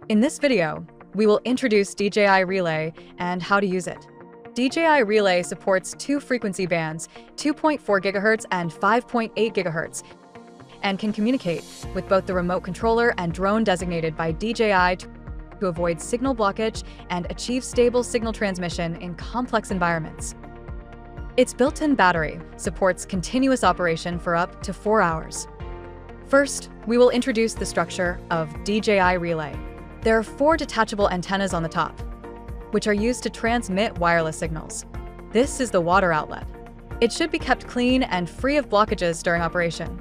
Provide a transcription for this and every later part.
In this video, we will introduce DJI Relay and how to use it. DJI Relay supports two frequency bands, 2.4 GHz and 5.8 GHz, and can communicate with both the remote controller and drone designated by DJI to avoid signal blockage and achieve stable signal transmission in complex environments. Its built-in battery supports continuous operation for up to 4 hours. First, we will introduce the structure of DJI Relay. There are 4 detachable antennas on the top, which are used to transmit wireless signals. This is the water outlet. It should be kept clean and free of blockages during operation.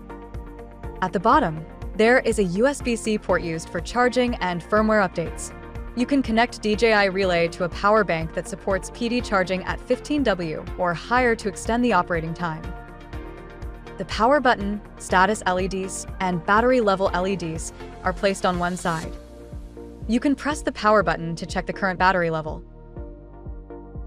At the bottom, there is a USB-C port used for charging and firmware updates. You can connect DJI Relay to a power bank that supports PD charging at 15W or higher to extend the operating time. The power button, status LEDs, and battery level LEDs are placed on one side. You can press the power button to check the current battery level.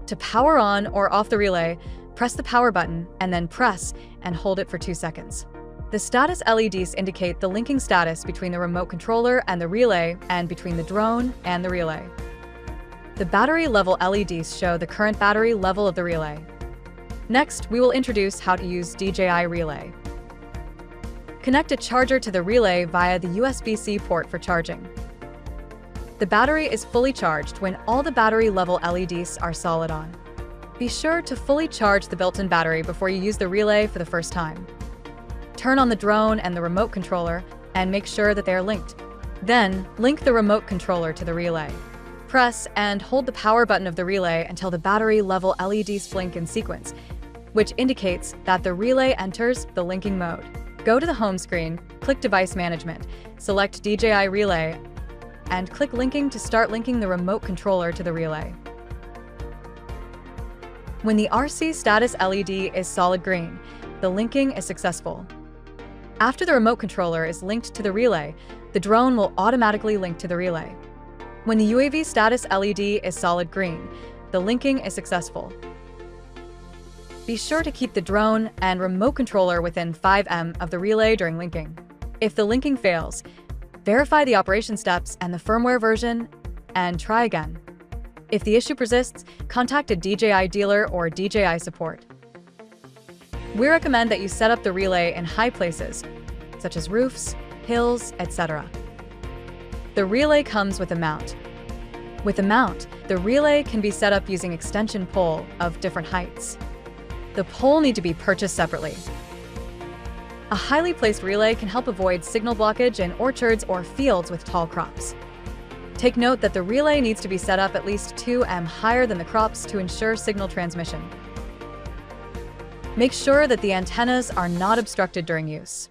To power on or off the relay, press the power button and then press and hold it for 2 seconds. The status LEDs indicate the linking status between the remote controller and the relay and between the drone and the relay. The battery level LEDs show the current battery level of the relay. Next, we will introduce how to use DJI Relay. Connect a charger to the relay via the USB-C port for charging. The battery is fully charged when all the battery level LEDs are solid on. Be sure to fully charge the built-in battery before you use the relay for the first time. Turn on the drone and the remote controller and make sure that they are linked. Then, link the remote controller to the relay. Press and hold the power button of the relay until the battery level LEDs blink in sequence, which indicates that the relay enters the linking mode. Go to the home screen, click Device Management, select DJI Relay, and click Linking to start linking the remote controller to the relay. When the RC status LED is solid green, the linking is successful. After the remote controller is linked to the relay, the drone will automatically link to the relay. When the UAV status LED is solid green, the linking is successful. Be sure to keep the drone and remote controller within 5 m of the relay during linking. If the linking fails, verify the operation steps and the firmware version, and try again. If the issue persists, contact a DJI dealer or DJI support. We recommend that you set up the relay in high places, such as roofs, hills, etc. The relay comes with a mount. With a mount, the relay can be set up using extension pole of different heights. The pole need to be purchased separately. A highly placed relay can help avoid signal blockage in orchards or fields with tall crops. Take note that the relay needs to be set up at least 2 m higher than the crops to ensure signal transmission. Make sure that the antennas are not obstructed during use.